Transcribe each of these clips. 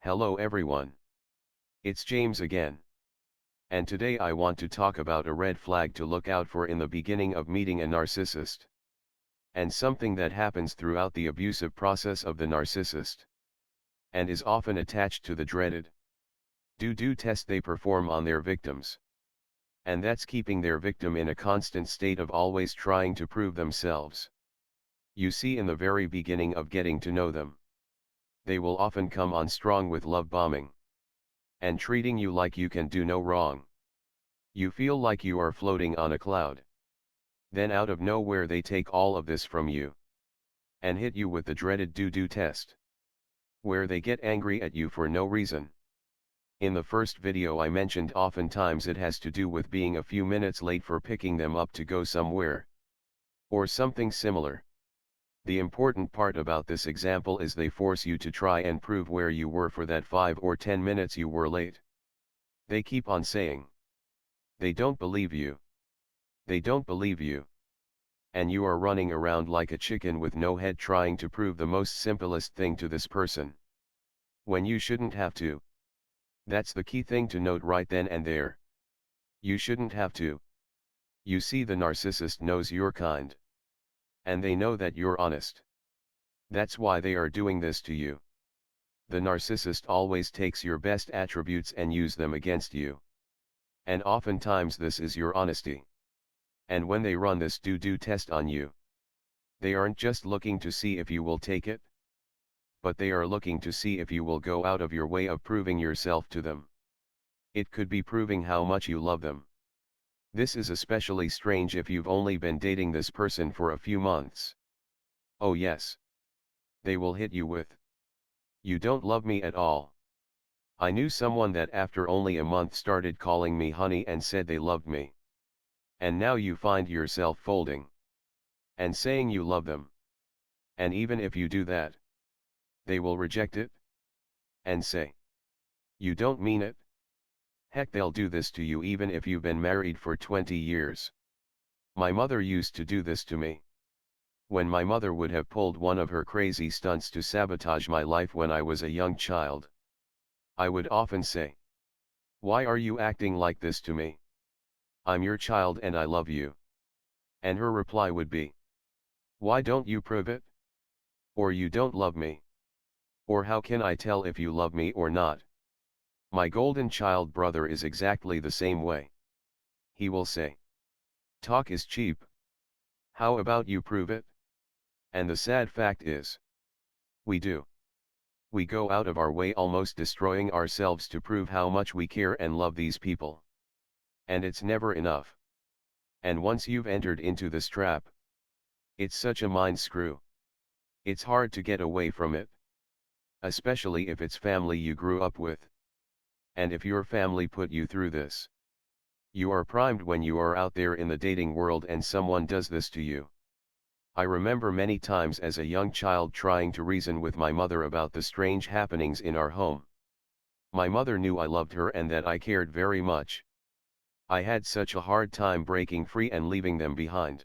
Hello everyone. It's James again. And today I want to talk about a red flag to look out for in the beginning of meeting a narcissist. And something that happens throughout the abusive process of the narcissist. And is often attached to the dreaded DOO test they perform on their victims. And that's keeping their victim in a constant state of always trying to prove themselves. You see, in the very beginning of getting to know them, they will often come on strong with love bombing. And treating you like you can do no wrong. You feel like you are floating on a cloud. Then out of nowhere they take all of this from you. And hit you with the dreaded DOO test. Where they get angry at you for no reason. In the first video I mentioned oftentimes it has to do with being a few minutes late for picking them up to go somewhere. Or something similar. The important part about this example is they force you to try and prove where you were for that 5 or 10 minutes you were late. They keep on saying. They don't believe you. They don't believe you. And you are running around like a chicken with no head trying to prove the most simplest thing to this person. When you shouldn't have to. That's the key thing to note right then and there. You shouldn't have to. You see, the narcissist knows you're kind. And they know that you're honest. That's why they are doing this to you. The narcissist always takes your best attributes and use them against you. And oftentimes this is your honesty. And when they run this DOO test on you, they aren't just looking to see if you will take it, but they are looking to see if you will go out of your way of proving yourself to them. It could be proving how much you love them. This is especially strange if you've only been dating this person for a few months. Oh yes. They will hit you with, "You don't love me at all." I knew someone that after only a month started calling me honey and said they loved me. And now you find yourself folding. And saying you love them. And even if you do that, they will reject it. And say, "You don't mean it." Heck, they'll do this to you even if you've been married for 20 years. My mother used to do this to me. When my mother would have pulled one of her crazy stunts to sabotage my life when I was a young child, I would often say, "Why are you acting like this to me? I'm your child and I love you." And her reply would be, "Why don't you prove it? Or you don't love me. Or how can I tell if you love me or not?" My golden child brother is exactly the same way. He will say, "Talk is cheap. How about you prove it?" And the sad fact is, we do. We go out of our way, almost destroying ourselves to prove how much we care and love these people. And it's never enough. And once you've entered into this trap, it's such a mind screw. It's hard to get away from it. Especially if it's family you grew up with. And if your family put you through this, you are primed when you are out there in the dating world and someone does this to you. I remember many times as a young child trying to reason with my mother about the strange happenings in our home. My mother knew I loved her and that I cared very much. I had such a hard time breaking free and leaving them behind.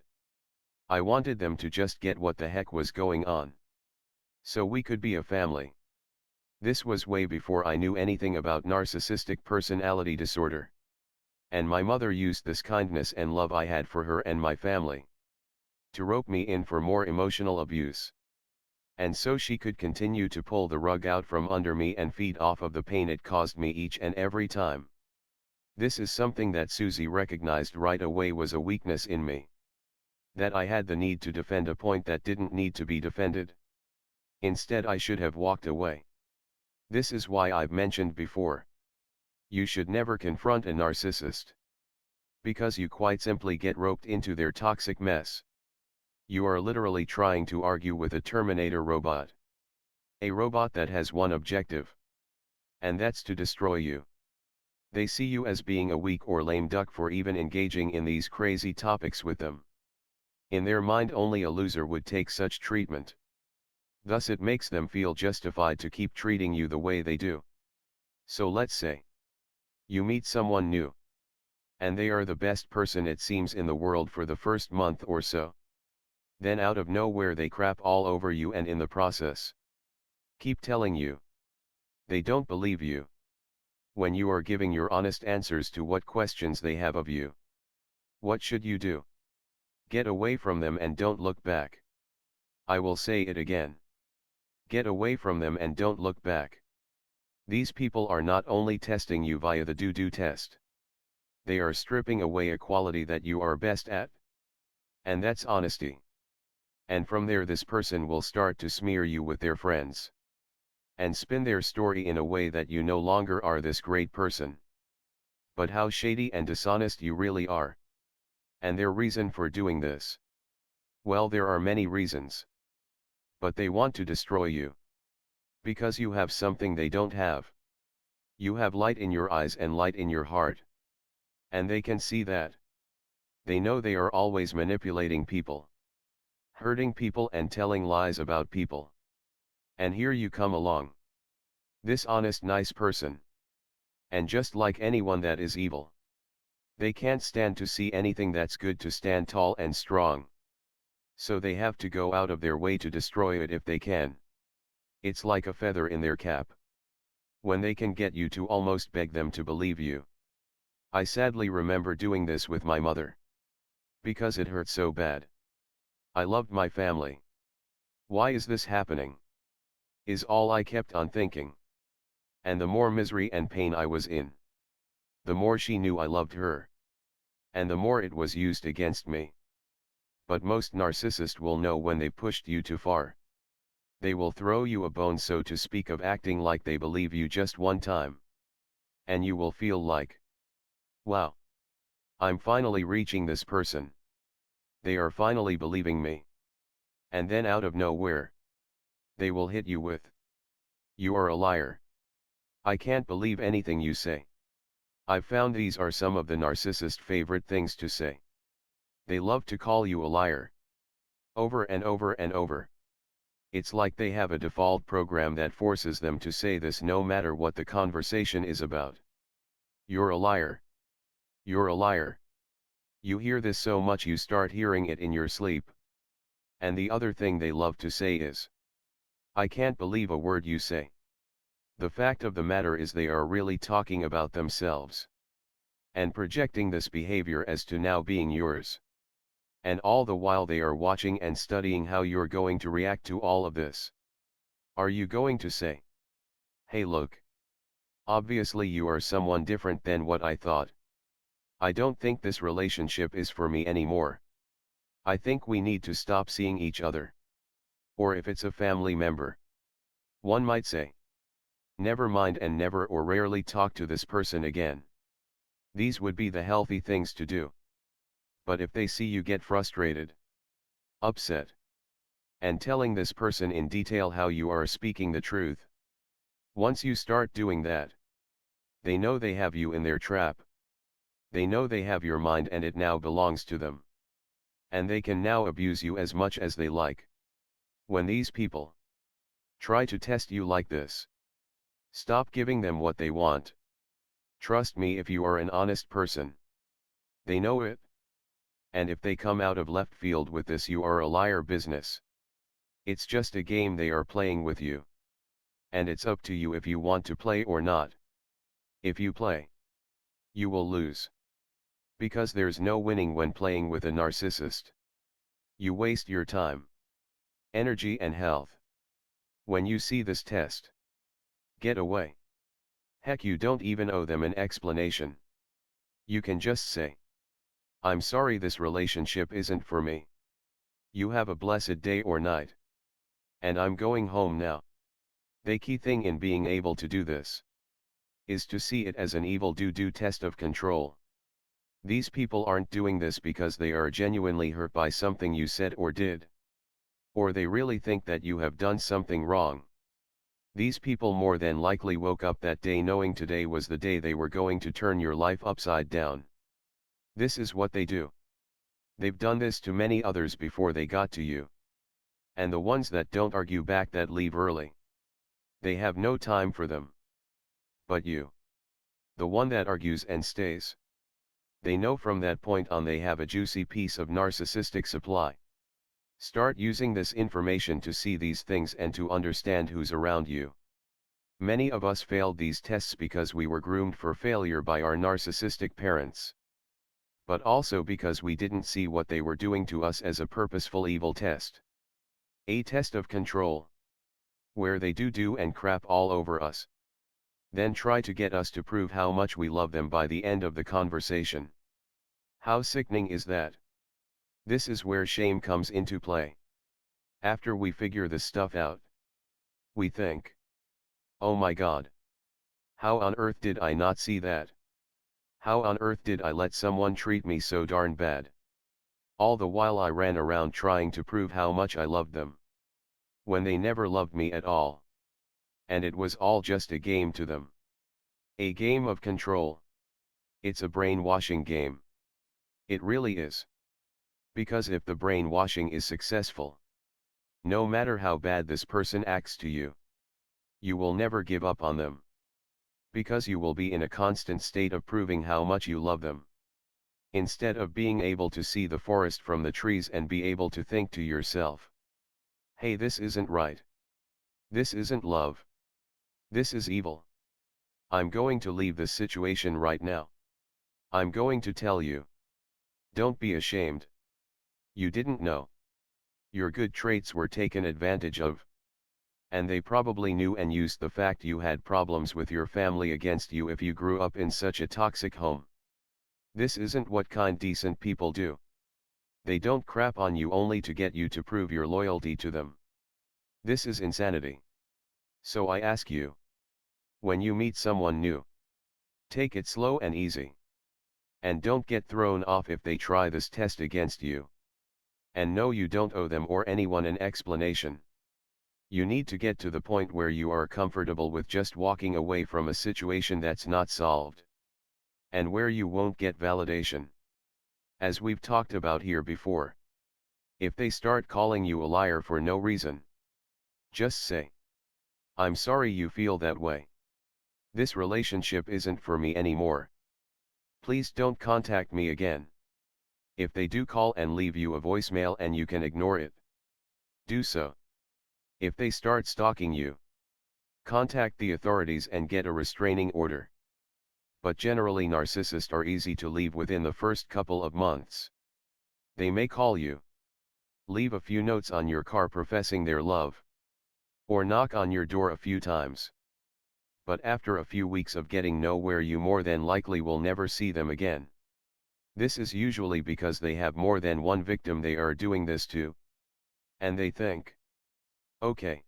I wanted them to just get what the heck was going on, so we could be a family. This was way before I knew anything about narcissistic personality disorder. And my mother used this kindness and love I had for her and my family to rope me in for more emotional abuse. And so she could continue to pull the rug out from under me and feed off of the pain it caused me each and every time. This is something that Susie recognized right away was a weakness in me. That I had the need to defend a point that didn't need to be defended. Instead, I should have walked away. This is why I've mentioned before. You should never confront a narcissist. Because you quite simply get roped into their toxic mess. You are literally trying to argue with a Terminator robot. A robot that has one objective. And that's to destroy you. They see you as being a weak or lame duck for even engaging in these crazy topics with them. In their mind, only a loser would take such treatment. Thus it makes them feel justified to keep treating you the way they do. So let's say you meet someone new. And they are the best person it seems in the world for the first month or so. Then out of nowhere they crap all over you and in the process keep telling you They don't believe you. When you are giving your honest answers to what questions they have of you, what should you do? Get away from them and don't look back. I will say it again. Get away from them and don't look back. These people are not only testing you via the DOO DOO test. They are stripping away a quality that you are best at. And that's honesty. And from there this person will start to smear you with their friends. And spin their story in a way that you no longer are this great person. But how shady and dishonest you really are. And their reason for doing this? Well, there are many reasons. But they want to destroy you. Because you have something they don't have. You have light in your eyes and light in your heart. And they can see that. They know they are always manipulating people. Hurting people and telling lies about people. And here you come along. This honest nice person. And just like anyone that is evil. They can't stand to see anything that's good to stand tall and strong. So they have to go out of their way to destroy it if they can. It's like a feather in their cap. When they can get you to almost beg them to believe you. I sadly remember doing this with my mother. Because it hurt so bad. I loved my family. Why is this happening? Is all I kept on thinking. And the more misery and pain I was in, the more she knew I loved her. And the more it was used against me. But most narcissists will know when they pushed you too far. They will throw you a bone, so to speak, of acting like they believe you just one time. And you will feel like, wow, I'm finally reaching this person. They are finally believing me. And then out of nowhere, they will hit you with, you are a liar. I can't believe anything you say. I've found these are some of the narcissist favorite things to say. They love to call you a liar. Over and over and over. It's like they have a default program that forces them to say this no matter what the conversation is about. You're a liar. You're a liar. You hear this so much you start hearing it in your sleep. And the other thing they love to say is, I can't believe a word you say. The fact of the matter is they are really talking about themselves. And projecting this behavior as to now being yours. And all the while they are watching and studying how you're going to react to all of this. Are you going to say, hey look, obviously you are someone different than what I thought. I don't think this relationship is for me anymore. I think we need to stop seeing each other. Or if it's a family member, one might say, never mind and never or rarely talk to this person again. These would be the healthy things to do. But if they see you get frustrated, upset, and telling this person in detail how you are speaking the truth, once you start doing that, they know they have you in their trap. They know they have your mind and it now belongs to them. And they can now abuse you as much as they like. When these people try to test you like this, stop giving them what they want. Trust me, if you are an honest person, they know it. And if they come out of left field with this you are a liar business, it's just a game they are playing with you. And it's up to you if you want to play or not. If you play, you will lose. Because there's no winning when playing with a narcissist. You waste your time, energy and health. When you see this test, get away. Heck, you don't even owe them an explanation. You can just say, I'm sorry, this relationship isn't for me. You have a blessed day or night. And I'm going home now. The key thing in being able to do this is to see it as an evil DOO test of control. These people aren't doing this because they are genuinely hurt by something you said or did. Or they really think that you have done something wrong. These people more than likely woke up that day knowing today was the day they were going to turn your life upside down. This is what they do. They've done this to many others before they got to you. And the ones that don't argue back, that leave early, they have no time for them. But you, the one that argues and stays, they know from that point on they have a juicy piece of narcissistic supply. Start using this information to see these things and to understand who's around you. Many of us failed these tests because we were groomed for failure by our narcissistic parents. But also because we didn't see what they were doing to us as a purposeful evil test. A test of control. Where they do and crap all over us. Then try to get us to prove how much we love them by the end of the conversation. How sickening is that? This is where shame comes into play. After we figure this stuff out, we think, oh my God. How on earth did I not see that? How on earth did I let someone treat me so darn bad? All the while I ran around trying to prove how much I loved them. When they never loved me at all. And it was all just a game to them. A game of control. It's a brainwashing game. It really is. Because if the brainwashing is successful, no matter how bad this person acts to you, you will never give up on them. Because you will be in a constant state of proving how much you love them. Instead of being able to see the forest from the trees and be able to think to yourself, hey, this isn't right. This isn't love. This is evil. I'm going to leave this situation right now. I'm going to tell you. Don't be ashamed. You didn't know. Your good traits were taken advantage of. And they probably knew and used the fact you had problems with your family against you if you grew up in such a toxic home. This isn't what kind decent people do. They don't crap on you only to get you to prove your loyalty to them. This is insanity. So I ask you, when you meet someone new, take it slow and easy. And don't get thrown off if they try this test against you. And no, you don't owe them or anyone an explanation. You need to get to the point where you are comfortable with just walking away from a situation that's not solved. And where you won't get validation. As we've talked about here before. If they start calling you a liar for no reason, just say, I'm sorry you feel that way. This relationship isn't for me anymore. Please don't contact me again. If they do call and leave you a voicemail and you can ignore it, do so. If they start stalking you, contact the authorities and get a restraining order. But generally narcissists are easy to leave within the first couple of months. They may call you, leave a few notes on your car professing their love, or knock on your door a few times. But after a few weeks of getting nowhere, you more than likely will never see them again. This is usually because they have more than one victim they are doing this to. And they think, okay,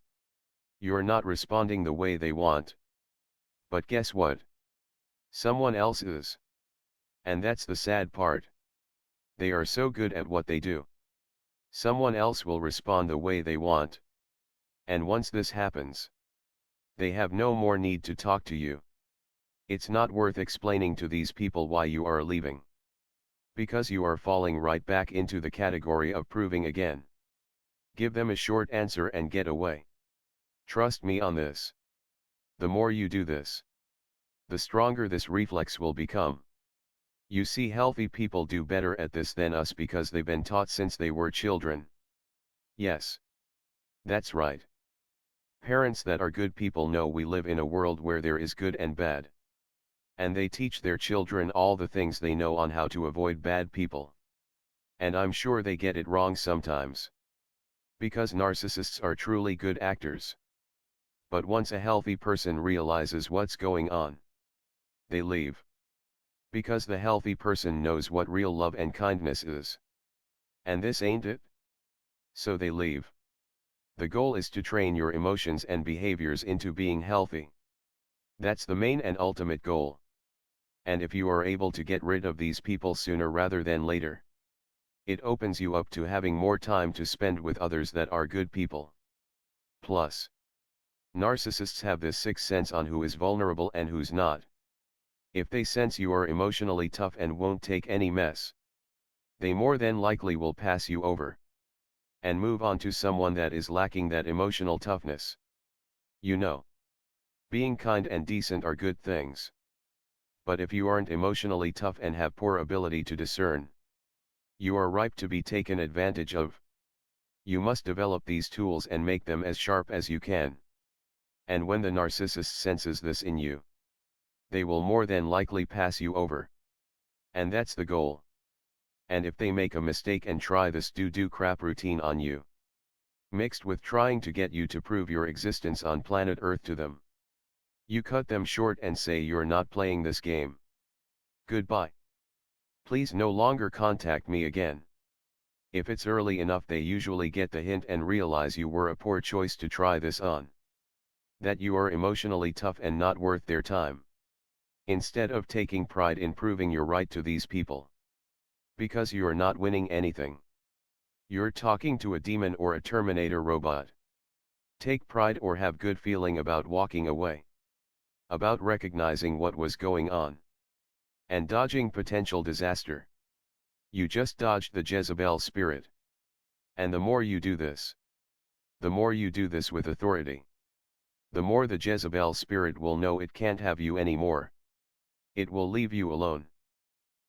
you're not responding the way they want. But guess what? Someone else is. And that's the sad part. They are so good at what they do. Someone else will respond the way they want. And once this happens, they have no more need to talk to you. It's not worth explaining to these people why you are leaving. Because you are falling right back into the category of proving again. Give them a short answer and get away. Trust me on this. The more you do this, the stronger this reflex will become. You see, healthy people do better at this than us because they've been taught since they were children. Yes. That's right. Parents that are good people know we live in a world where there is good and bad. And they teach their children all the things they know on how to avoid bad people. And I'm sure they get it wrong sometimes. Because narcissists are truly good actors. But once a healthy person realizes what's going on, they leave. Because the healthy person knows what real love and kindness is. And this ain't it? So they leave. The goal is to train your emotions and behaviors into being healthy. That's the main and ultimate goal. And if you are able to get rid of these people sooner rather than later, it opens you up to having more time to spend with others that are good people. Plus, narcissists have this sixth sense on who is vulnerable and who's not. If they sense you are emotionally tough and won't take any mess, they more than likely will pass you over. And move on to someone that is lacking that emotional toughness. You know, being kind and decent are good things. But if you aren't emotionally tough and have poor ability to discern, you are ripe to be taken advantage of. You must develop these tools and make them as sharp as you can. And when the narcissist senses this in you, they will more than likely pass you over. And that's the goal. And if they make a mistake and try this do crap routine on you, mixed with trying to get you to prove your existence on planet Earth to them, you cut them short and say you're not playing this game. Goodbye. Please no longer contact me again. If it's early enough, they usually get the hint and realize you were a poor choice to try this on. That you are emotionally tough and not worth their time. Instead of taking pride in proving you're right to these people. Because you're not winning anything. You're talking to a demon or a Terminator robot. Take pride or have good feeling about walking away. About recognizing what was going on. And dodging potential disaster. You just dodged the Jezebel spirit. And the more you do this, the more you do this with authority, the more the Jezebel spirit will know it can't have you anymore. It will leave you alone.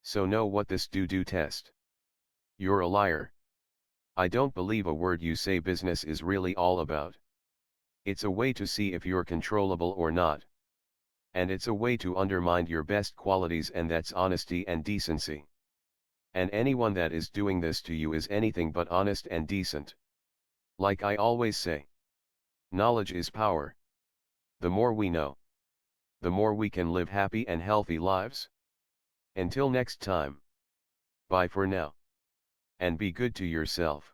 So know what this do test. You're a liar. I don't believe a word you say. Business is really all about. It's a way to see if you're controllable or not. And it's a way to undermine your best qualities, and that's honesty and decency. And anyone that is doing this to you is anything but honest and decent. Like I always say, knowledge is power. The more we know, the more we can live happy and healthy lives. Until next time. Bye for now. And be good to yourself.